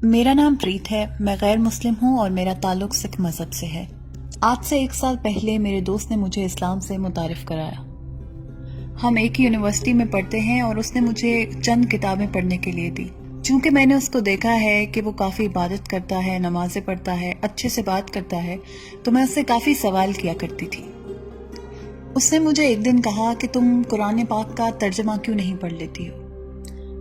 میرا نام پریت ہے، میں غیر مسلم ہوں اور میرا تعلق سکھ مذہب سے ہے۔ آج سے 1 سال پہلے میرے دوست نے مجھے اسلام سے متعارف کرایا۔ ہم ایک ہی یونیورسٹی میں پڑھتے ہیں اور اس نے مجھے چند کتابیں پڑھنے کے لیے دی۔ چونکہ میں نے اس کو دیکھا ہے کہ وہ کافی عبادت کرتا ہے، نمازیں پڑھتا ہے، اچھے سے بات کرتا ہے، تو میں اس سے کافی سوال کیا کرتی تھی۔ اس نے مجھے ایک دن کہا کہ تم قرآن پاک کا ترجمہ کیوں نہیں پڑھ لیتی ہو؟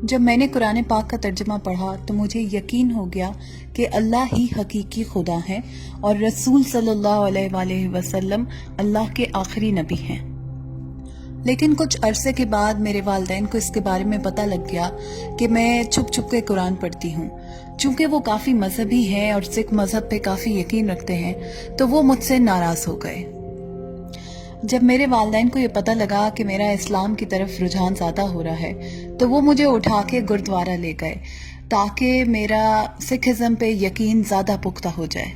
جب میں نے قرآن پاک کا ترجمہ پڑھا تو مجھے یقین ہو گیا کہ اللہ ہی حقیقی خدا ہے اور رسول صلی اللہ علیہ وآلہ وسلم اللہ کے آخری نبی ہیں۔ لیکن کچھ عرصے کے بعد میرے والدین کو اس کے بارے میں پتہ لگ گیا کہ میں چھپ چھپ کے قرآن پڑھتی ہوں۔ چونکہ وہ کافی مذہبی ہیں اور سکھ مذہب پہ کافی یقین رکھتے ہیں تو وہ مجھ سے ناراض ہو گئے۔ جب میرے والدین کو یہ پتہ لگا کہ میرا اسلام کی طرف رجحان زیادہ ہو رہا ہے تو وہ مجھے اٹھا کے گردوارہ لے گئے تاکہ میرا سکھ ازم پہ یقین زیادہ پختہ ہو جائے۔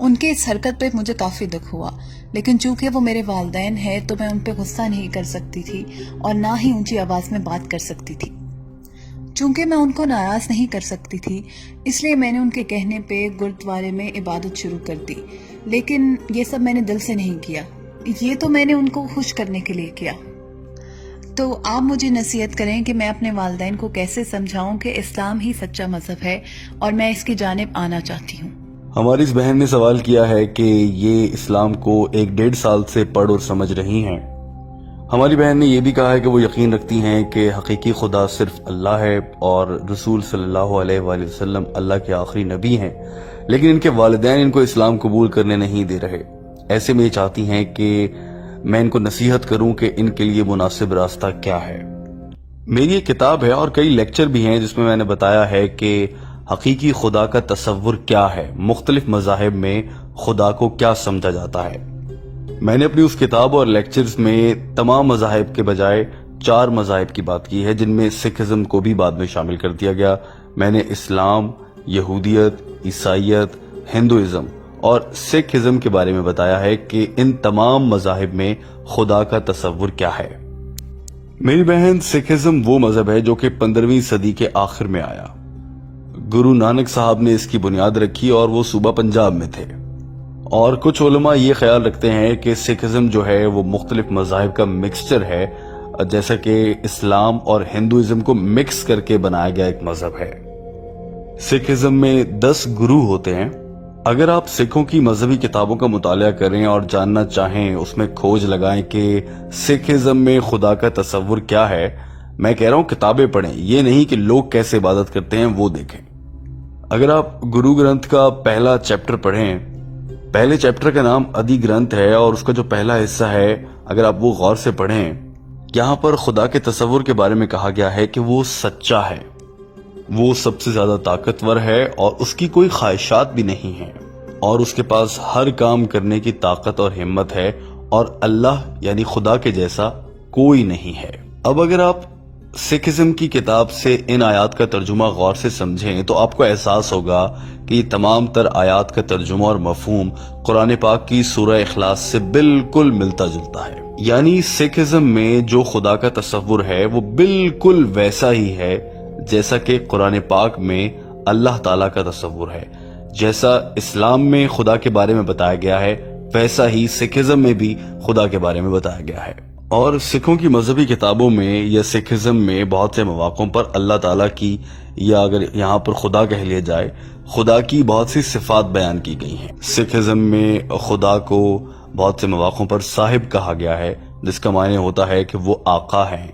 ان کی اس حرکت پہ مجھے کافی دکھ ہوا، لیکن چونکہ وہ میرے والدین ہیں تو میں ان پہ غصہ نہیں کر سکتی تھی اور نہ ہی اونچی آواز میں بات کر سکتی تھی۔ چونکہ میں ان کو ناراض نہیں کر سکتی تھی اس لیے میں نے ان کے کہنے پہ گردوارے میں عبادت شروع کر دی، لیکن یہ سب میں نے دل سے نہیں کیا، یہ تو میں نے ان کو خوش کرنے کے لیے کیا۔ تو آپ مجھے نصیحت کریں کہ میں اپنے والدین کو کیسے سمجھاؤں کہ اسلام ہی سچا مذہب ہے اور میں اس کی جانب آنا چاہتی ہوں۔ ہماری اس بہن نے سوال کیا ہے کہ یہ اسلام کو 1-1.5 سال سے پڑھ اور سمجھ رہی ہیں۔ ہماری بہن نے یہ بھی کہا ہے کہ وہ یقین رکھتی ہیں کہ حقیقی خدا صرف اللہ ہے اور رسول صلی اللہ علیہ وآلہ وسلم اللہ کے آخری نبی ہیں، لیکن ان کے والدین ان کو اسلام قبول کرنے نہیں دے رہے۔ ایسے میں یہ چاہتی ہیں کہ میں ان کو نصیحت کروں کہ ان کے لیے مناسب راستہ کیا ہے۔ میری ایک کتاب ہے اور کئی لیکچر بھی ہیں جس میں نے بتایا ہے کہ حقیقی خدا کا تصور کیا ہے، مختلف مذاہب میں خدا کو کیا سمجھا جاتا ہے۔ میں نے اپنی اس کتاب اور لیکچرز میں تمام مذاہب کے بجائے 4 مذاہب کی بات کی ہے، جن میں سکھ ازم کو بھی بعد میں شامل کر دیا گیا۔ میں نے اسلام، یہودیت، عیسائیت، ہندوازم اور سکھ ازم کے بارے میں بتایا ہے کہ ان تمام مذاہب میں خدا کا تصور کیا ہے۔ میری بہن، سکھ ازم وہ مذہب ہے جو کہ 15ویں صدی کے آخر میں آیا۔ گرو نانک صاحب نے اس کی بنیاد رکھی اور وہ صوبہ پنجاب میں تھے۔ اور کچھ علماء یہ خیال رکھتے ہیں کہ سکھ ازم جو ہے وہ مختلف مذاہب کا مکسچر ہے، جیسا کہ اسلام اور ہندوازم کو مکس کر کے بنایا گیا ایک مذہب ہے۔ سکھ ازم میں 10 گرو ہوتے ہیں۔ اگر آپ سکھوں کی مذہبی کتابوں کا مطالعہ کریں اور جاننا چاہیں، اس میں کھوج لگائیں کہ سکھ ازم میں خدا کا تصور کیا ہے، میں کہہ رہا ہوں کتابیں پڑھیں، یہ نہیں کہ لوگ کیسے عبادت کرتے ہیں وہ دیکھیں۔ اگر آپ گرو گرنتھ کا پہلا چیپٹر پڑھیں، پہلے چیپٹر کا نام ادی گرنتھ ہے اور اس کا جو پہلا حصہ ہے اگر آپ وہ غور سے پڑھیں، یہاں پر خدا کے تصور کے بارے میں کہا گیا ہے کہ وہ سچا ہے، وہ سب سے زیادہ طاقتور ہے اور اس کی کوئی خواہشات بھی نہیں ہیں اور اس کے پاس ہر کام کرنے کی طاقت اور ہمت ہے اور اللہ یعنی خدا کے جیسا کوئی نہیں ہے۔ اب اگر آپ سکھ ازم کی کتاب سے ان آیات کا ترجمہ غور سے سمجھیں تو آپ کو احساس ہوگا کہ یہ تمام تر آیات کا ترجمہ اور مفہوم قرآن پاک کی سورہ اخلاص سے بالکل ملتا جلتا ہے۔ یعنی سکھ ازم میں جو خدا کا تصور ہے وہ بالکل ویسا ہی ہے جیسا کہ قرآن پاک میں اللہ تعالیٰ کا تصور ہے۔ جیسا اسلام میں خدا کے بارے میں بتایا گیا ہے ویسا ہی سکھ ازم میں بھی خدا کے بارے میں بتایا گیا ہے۔ اور سکھوں کی مذہبی کتابوں میں یا سکھ ازم میں بہت سے مواقعوں پر اللہ تعالیٰ کی، یا اگر یہاں پر خدا کہہ لیا جائے، خدا کی بہت سی صفات بیان کی گئی ہیں۔ سکھ ازم میں خدا کو بہت سے مواقعوں پر صاحب کہا گیا ہے، جس کا معنی ہوتا ہے کہ وہ آقا ہیں۔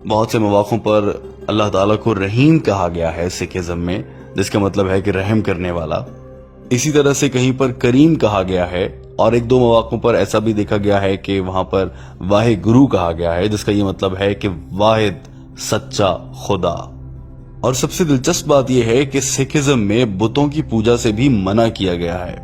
بہت سے مواقعوں پر اللہ تعالیٰ کو رحیم کہا گیا ہے سکھ ازم میں، جس کا مطلب ہے کہ رحم کرنے والا۔ اسی طرح سے کہیں پر کریم کہا گیا ہے اور 1-2 مواقعوں پر ایسا بھی دیکھا گیا ہے کہ وہاں پر واحد گرو کہا گیا ہے، جس کا یہ مطلب ہے کہ واحد سچا خدا۔ اور سب سے دلچسپ بات یہ ہے کہ سکھ ازم میں بتوں کی پوجا سے بھی منع کیا گیا ہے۔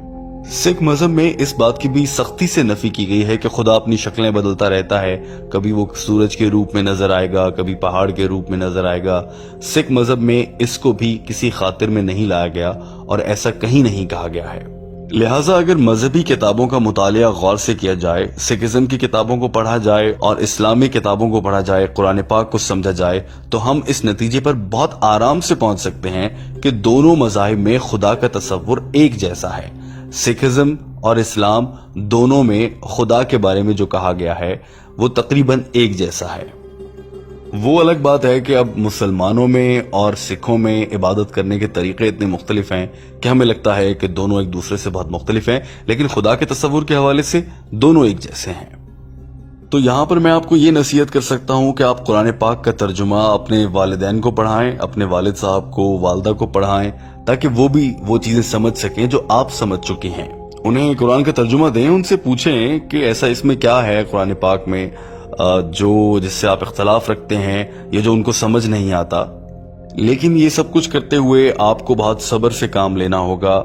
سکھ مذہب میں اس بات کی بھی سختی سے نفی کی گئی ہے کہ خدا اپنی شکلیں بدلتا رہتا ہے، کبھی وہ سورج کے روپ میں نظر آئے گا، کبھی پہاڑ کے روپ میں نظر آئے گا۔ سکھ مذہب میں اس کو بھی کسی خاطر میں نہیں لایا گیا اور ایسا کہیں نہیں کہا گیا ہے۔ لہٰذا اگر مذہبی کتابوں کا مطالعہ غور سے کیا جائے، سکھزم کی کتابوں کو پڑھا جائے اور اسلامی کتابوں کو پڑھا جائے، قرآن پاک کو سمجھا جائے، تو ہم اس نتیجے پر بہت آرام سے پہنچ سکتے ہیں کہ دونوں مذاہب میں خدا کا تصور ایک جیسا ہے۔ سکھزم اور اسلام دونوں میں خدا کے بارے میں جو کہا گیا ہے وہ تقریباً ایک جیسا ہے۔ وہ الگ بات ہے کہ اب مسلمانوں میں اور سکھوں میں عبادت کرنے کے طریقے اتنے مختلف ہیں کہ ہمیں لگتا ہے کہ دونوں ایک دوسرے سے بہت مختلف ہیں، لیکن خدا کے تصور کے حوالے سے دونوں ایک جیسے ہیں۔ تو یہاں پر میں آپ کو یہ نصیحت کر سکتا ہوں کہ آپ قرآن پاک کا ترجمہ اپنے والدین کو پڑھائیں، اپنے والد صاحب کو، والدہ کو پڑھائیں، تاکہ وہ بھی وہ چیزیں سمجھ سکیں جو آپ سمجھ چکے ہیں۔ انہیں قرآن کا ترجمہ دیں، ان سے پوچھیں کہ ایسا اس میں کیا ہے قرآن پاک میں جو جس سے آپ اختلاف رکھتے ہیں یا جو ان کو سمجھ نہیں آتا۔ لیکن یہ سب کچھ کرتے ہوئے آپ کو بہت صبر سے کام لینا ہوگا،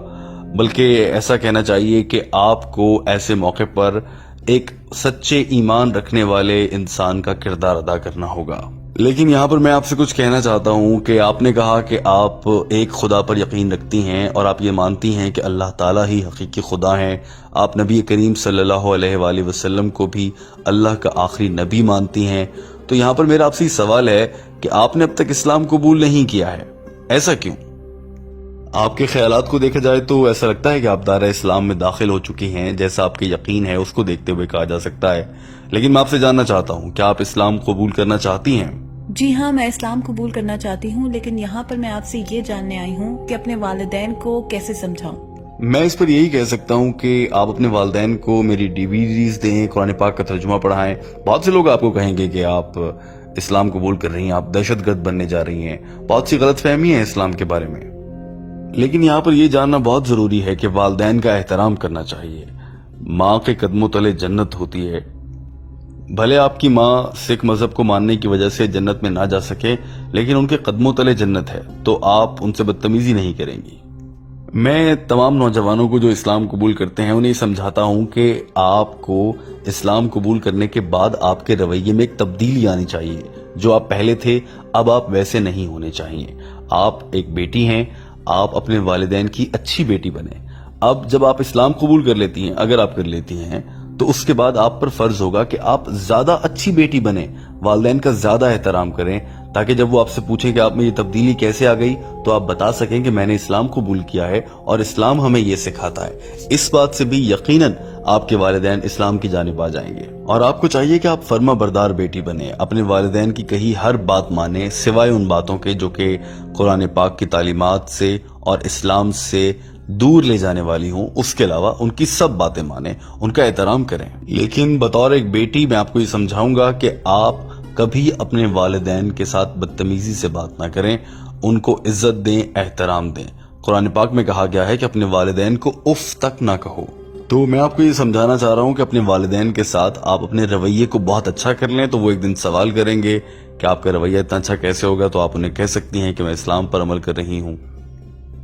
بلکہ ایسا کہنا چاہیے کہ آپ کو ایسے موقع پر ایک سچے ایمان رکھنے والے انسان کا کردار ادا کرنا ہوگا۔ لیکن یہاں پر میں آپ سے کچھ کہنا چاہتا ہوں کہ آپ نے کہا کہ آپ ایک خدا پر یقین رکھتی ہیں اور آپ یہ مانتی ہیں کہ اللہ تعالیٰ ہی حقیقی خدا ہیں، آپ نبی کریم صلی اللہ علیہ وآلہ وسلم کو بھی اللہ کا آخری نبی مانتی ہیں، تو یہاں پر میرا آپ سے سوال ہے کہ آپ نے اب تک اسلام قبول نہیں کیا ہے، ایسا کیوں؟ آپ کے خیالات کو دیکھا جائے تو ایسا لگتا ہے کہ آپ دائرہ اسلام میں داخل ہو چکی ہیں، جیسا آپ کے یقین ہے اس کو دیکھتے ہوئے کہا جا سکتا ہے۔ لیکن میں آپ سے جاننا چاہتا ہوں کہ آپ اسلام قبول کرنا چاہتی ہیں؟ جی ہاں، میں اسلام قبول کرنا چاہتی ہوں، لیکن یہاں پر میں آپ سے یہ جاننے آئی ہوں کہ اپنے والدین کو کیسے سمجھاؤں۔ میں اس پر یہی کہہ سکتا ہوں کہ آپ اپنے والدین کو میری DVDs دیں، قرآن پاک کا ترجمہ پڑھائیں۔ بہت سے لوگ آپ کو کہیں گے کہ آپ اسلام قبول کر رہی ہیں، آپ دہشت گرد بننے جا رہی ہیں، بہت سی غلط فہمی ہیں اسلام کے بارے میں۔ لیکن یہاں پر یہ جاننا بہت ضروری ہے کہ والدین کا احترام کرنا چاہیے۔ ماں کے قدموں تلے جنت ہوتی ہے۔ بھلے آپ کی ماں سکھ مذہب کو ماننے کی وجہ سے جنت میں نہ جا سکے، لیکن ان کے قدموں تلے جنت ہے، تو آپ ان سے بدتمیزی نہیں کریں گی۔ میں تمام نوجوانوں کو جو اسلام قبول کرتے ہیں انہیں سمجھاتا ہوں کہ آپ کو اسلام قبول کرنے کے بعد آپ کے رویے میں ایک تبدیلی آنی چاہیے۔ جو آپ پہلے تھے اب آپ ویسے نہیں ہونے چاہیے۔ آپ ایک بیٹی ہیں، آپ اپنے والدین کی اچھی بیٹی بنیں۔ اب جب آپ اسلام قبول کر لیتی ہیں، اگر آپ کر لیتی ہیں، تو اس کے بعد آپ پر فرض ہوگا کہ آپ زیادہ اچھی بیٹی بنیں، والدین کا زیادہ احترام کریں، تاکہ جب وہ آپ سے پوچھیں کہ آپ میں یہ تبدیلی کیسے آ گئی تو آپ بتا سکیں کہ میں نے اسلام قبول کیا ہے اور اسلام ہمیں یہ سکھاتا ہے۔ اس بات سے بھی یقیناً آپ کے والدین اسلام کی جانب آ جائیں گے۔ اور آپ کو چاہیے کہ آپ فرما بردار بیٹی بنیں، اپنے والدین کی کہی ہر بات مانیں، سوائے ان باتوں کے جو کہ قرآن پاک کی تعلیمات سے اور اسلام سے دور لے جانے والی ہوں، اس کے علاوہ ان کی سب باتیں مانیں، ان کا احترام کریں۔ لیکن بطور ایک بیٹی میں آپ کو یہ سمجھاؤں گا کہ آپ کبھی اپنے والدین کے ساتھ بدتمیزی سے بات نہ کریں، ان کو عزت دیں، احترام دیں۔ قرآن پاک میں کہا گیا ہے کہ اپنے والدین کو اف تک نہ کہو۔ تو میں آپ کو یہ سمجھانا چاہ رہا ہوں کہ اپنے والدین کے ساتھ آپ اپنے رویے کو بہت اچھا کر لیں، تو وہ ایک دن سوال کریں گے کہ آپ کا رویہ اتنا اچھا کیسے ہوگا، تو آپ انہیں کہہ سکتی ہیں کہ میں اسلام پر عمل کر رہی ہوں۔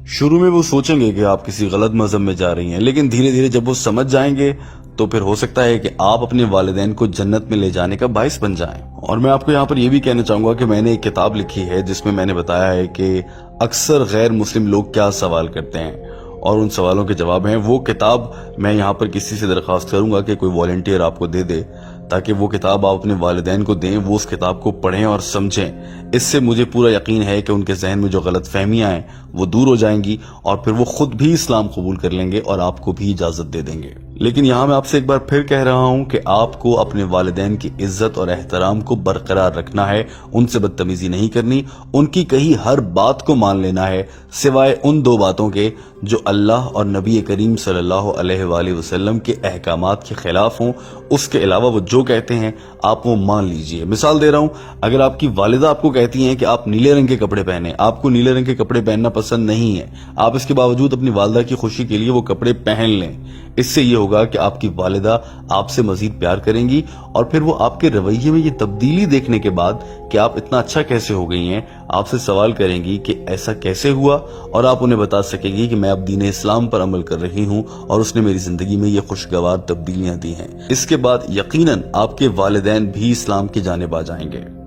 شروع میں وہ سوچیں گے کہ آپ کسی غلط مذہب میں جا رہی ہیں، لیکن دھیرے دھیرے جب وہ سمجھ جائیں گے تو پھر ہو سکتا ہے کہ آپ اپنے والدین کو جنت میں لے جانے کا باعث بن جائیں۔ اور میں آپ کو یہاں پر یہ بھی کہنا چاہوں گا کہ میں نے ایک کتاب لکھی ہے جس میں نے بتایا ہے کہ اکثر غیر مسلم لوگ کیا سوال کرتے ہیں اور ان سوالوں کے جواب ہیں۔ وہ کتاب میں یہاں پر کسی سے درخواست کروں گا کہ کوئی والنٹیئر آپ کو دے دے، تاکہ وہ کتاب آپ اپنے والدین کو دیں، وہ اس کتاب کو پڑھیں اور سمجھیں۔ اس سے مجھے پورا یقین ہے کہ ان کے ذہن میں جو غلط فہمیاں ہیں وہ دور ہو جائیں گی اور پھر وہ خود بھی اسلام قبول کر لیں گے اور آپ کو بھی اجازت دے دیں گے۔ لیکن یہاں میں آپ سے ایک بار پھر کہہ رہا ہوں کہ آپ کو اپنے والدین کی عزت اور احترام کو برقرار رکھنا ہے، ان سے بدتمیزی نہیں کرنی، ان کی کہی ہر بات کو مان لینا ہے، سوائے ان دو باتوں کے جو اللہ اور نبی کریم صلی اللہ علیہ وآلہ وسلم کے احکامات کے خلاف ہوں۔ اس کے علاوہ وہ جو کہتے ہیں آپ وہ مان لیجئے۔ مثال دے رہا ہوں، اگر آپ کی والدہ آپ کو کہتی ہیں کہ آپ نیلے رنگ کے کپڑے پہنیں، آپ کو نیلے رنگ کے کپڑے پہننا پسند نہیں ہے، آپ اس کے باوجود اپنی والدہ کی خوشی کے لیے وہ کپڑے پہن لیں، اس سے یہ ہوگا کہ آپ کی والدہ آپ سے مزید پیار کریں گی اور پھر وہ آپ کے رویے میں یہ تبدیلی دیکھنے کے بعد کہ آپ اتنا اچھا کیسے ہو گئی ہیں، آپ سے سوال کریں گی کہ ایسا کیسے ہوا، اور آپ انہیں بتا سکیں گی کہ میں اب دین اسلام پر عمل کر رہی ہوں اور اس نے میری زندگی میں یہ خوشگوار تبدیلیاں دی ہیں۔ اس کے بعد یقیناً آپ کے والدین بھی اسلام کی جانب آ جائیں گے۔